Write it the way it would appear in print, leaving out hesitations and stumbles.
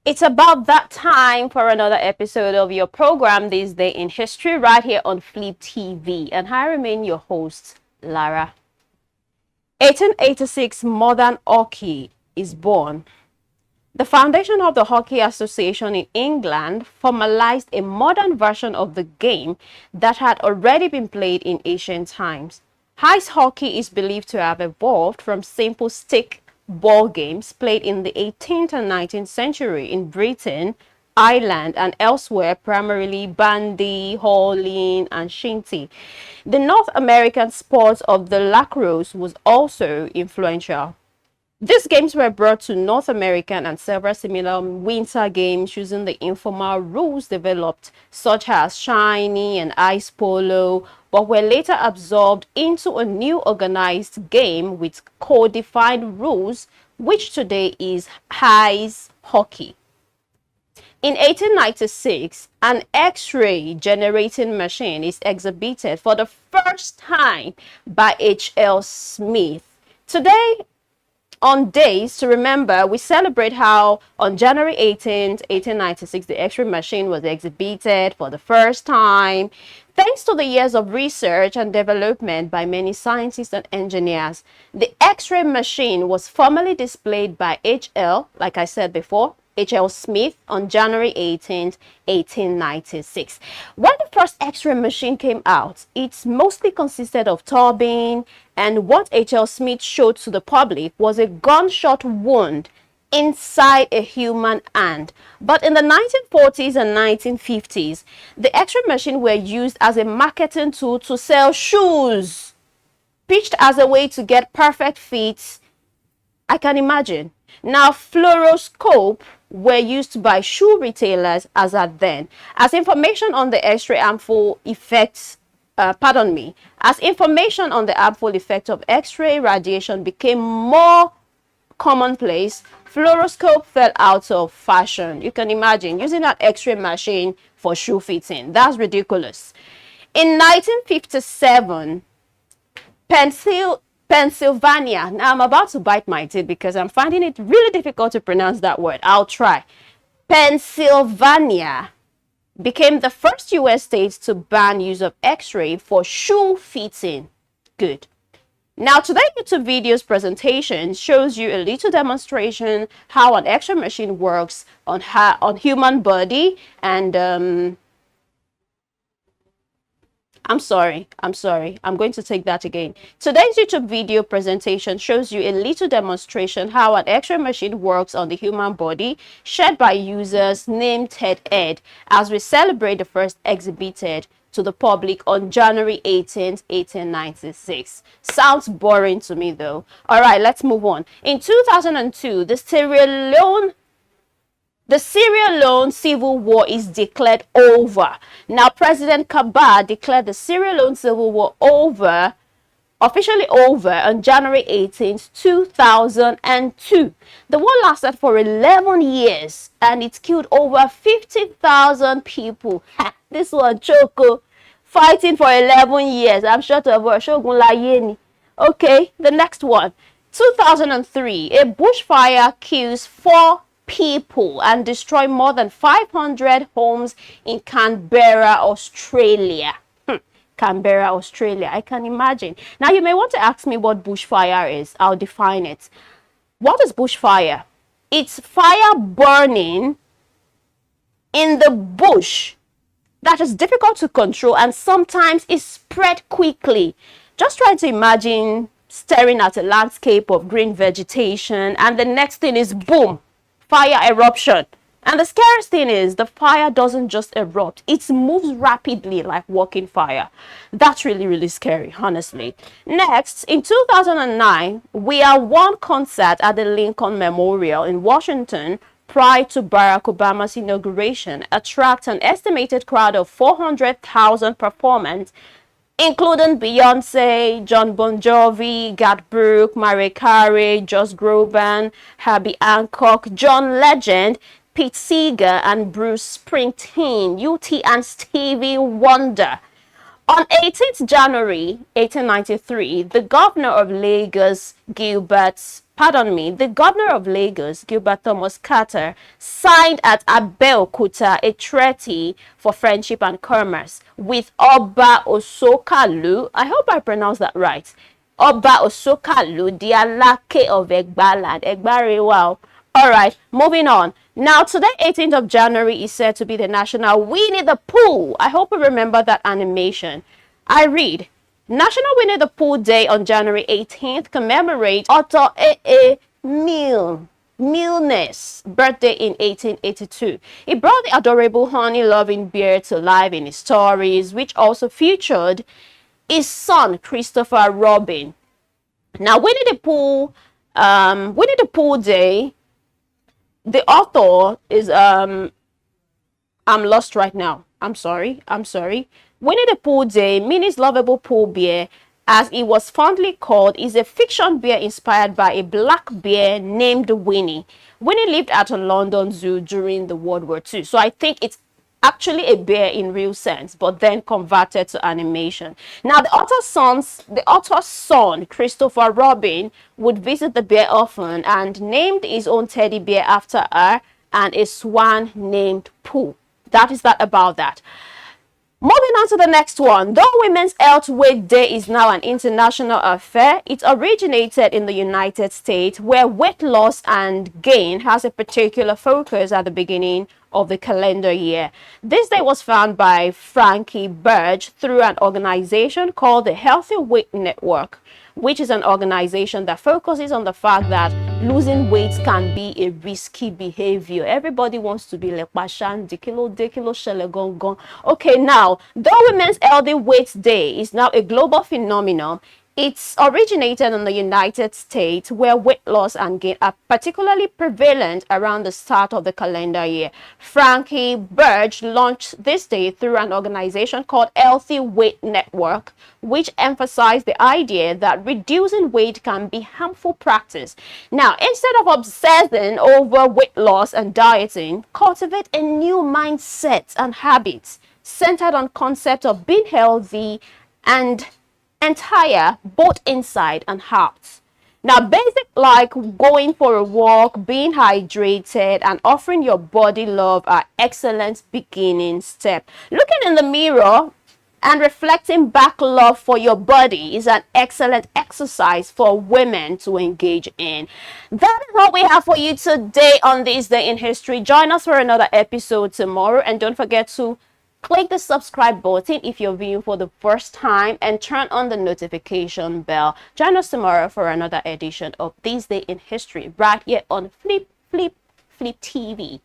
It's about that time for another episode of your program, This Day in History, right here on Flip TV. And I remain your host, Lara. 1886, modern hockey is born. The foundation of the Hockey Association in England formalized a modern version of the game that had already been played in ancient times. Ice hockey is believed to have evolved from simple stick ball games played in the 18th and 19th century in Britain, Ireland, and elsewhere, primarily bandy, hurling, and shinty. The North American sport of the lacrosse was also influential. These games were brought to North America and several similar winter games using the informal rules developed, such as shinny and ice polo, but were later absorbed into a new organized game with codified rules, which today is ice hockey. In 1896, an X-ray generating machine is exhibited for the first time by H.L. Smith. Today, on days to remember, we celebrate how on January 18th, 1896, the X-ray machine was exhibited for the first time. Thanks to the years of research and development by many scientists and engineers, the X-ray machine was formally displayed by H.L., like I said before, H.L. Smith on January 18th, 1896. When the first X-ray machine came out, it mostly consisted of turbine, and what H.L. Smith showed to the public was a gunshot wound inside a human hand. But in the 1940s and 1950s, the X-ray machine were used as a marketing tool to sell shoes, pitched as a way to get perfect fits. I can imagine. Now, fluoroscope were used by shoe retailers as at then. As information on the X-ray harmful effects, as information on the harmful effect of X-ray radiation became more commonplace, fluoroscope fell out of fashion. You can imagine using an X-ray machine for shoe fitting. That's ridiculous. In 1957, Pennsylvania. Now I'm about to bite my teeth because I'm finding it really difficult to pronounce that word. I'll try. Pennsylvania became the first US state to ban use of X-ray for shoe fitting. Good. Now today's YouTube video's presentation shows you a little demonstration how an X-ray machine works on human body, and I'm sorry. I'm going to take that again. Today's YouTube video presentation shows you a little demonstration how an X-ray machine works on the human body, shared by users named Ted Ed, as we celebrate the first exhibited to the public on January 18th, 1896. Sounds boring to me though. All right, let's move on. In 2002, the Sierra Leone civil war is declared over. Now, President Kabah declared the Sierra Leone civil war officially over on January 18th, 2002. The war lasted for 11 years and it killed over 50,000 people. Ha, this one choco. Fighting for 11 years. I'm sure to avoid Shogun Layeni. Okay, the next one. 2003, a bushfire kills 4 people and destroy more than 500 homes in Canberra, Australia. Canberra, Australia. I can imagine. Now, you may want to ask me what bushfire is. I'll define it. What is bushfire? It's fire burning in the bush that is difficult to control and sometimes is spread quickly. Just try to imagine staring at a landscape of green vegetation and the next thing is boom, fire eruption. And the scariest thing is the fire doesn't just erupt, it moves rapidly like walking fire. That's really, really scary, honestly. Next, in 2009, we had one concert at the Lincoln Memorial in Washington prior to Barack Obama's inauguration, attract an estimated crowd of 400,000 performers, including Beyonce, John Bon Jovi, Garth Brooks, Mariah Carey, Josh Groban, Herbie Hancock, John Legend, Pete Seeger, and Bruce Springsteen, UT and Stevie Wonder. On 18th January 1893, the governor of Lagos, Gilbert pardon me, the governor of Lagos, Gilbert Thomas Carter, signed at Abeokuta a treaty for friendship and commerce with Oba Osokalu. I hope I pronounced that right. Oba Osokalu, the Alake of Egbaland. Egbarewa. Alright, moving on. Now, today, 18th of January, is said to be the National Winnie the Pooh. I hope you remember that animation. I read, National Winnie the Pooh Day on January 18th commemorates Otto A. Milne's birthday in 1882. He brought the adorable honey-loving bear to life in his stories, which also featured his son, Christopher Robin. Now, Winnie the Pooh Day, the author is, I'm lost right now. I'm sorry. Winnie the Pooh Day, Minnie's lovable Pooh bear, as he was fondly called, is a fiction bear inspired by a black bear named Winnie. Winnie lived at a London zoo during the World War II. So I think it's actually a bear in real sense, but then converted to animation. Now, the author's son, Christopher Robin, would visit the bear often and named his own teddy bear after her and a swan named Pooh. That is that about that. Moving on to the next one. Though Women's Health Weight Day is now an international affair, it originated in the United States, where weight loss and gain has a particular focus at the beginning of the calendar year. This day was found by Frankie Burge through an organization called the Healthy Weight Network, which is an organization that focuses on the fact that losing weight can be a risky behavior. Everybody wants to be like Bashan, Dikilo, Shelegongon. Okay, now, though Women's Healthy Weight Day is now a global phenomenon, it's originated in the United States, where weight loss and gain are particularly prevalent around the start of the calendar year. Frankie Burge launched this day through an organization called Healthy Weight Network, which emphasized the idea that reducing weight can be harmful practice. Now, instead of obsessing over weight loss and dieting, cultivate a new mindset and habits centered on concept of being healthy and entire, both inside and out. Now, basic like going for a walk, being hydrated, and offering your body love are excellent beginning steps. Looking in the mirror and reflecting back love for your body is an excellent exercise for women to engage in. That is what we have for you today on This Day in History. Join us for another episode tomorrow, and don't forget to click the subscribe button if you're viewing for the first time and turn on the notification bell. Join us tomorrow for another edition of This Day in History right here on Flip TV.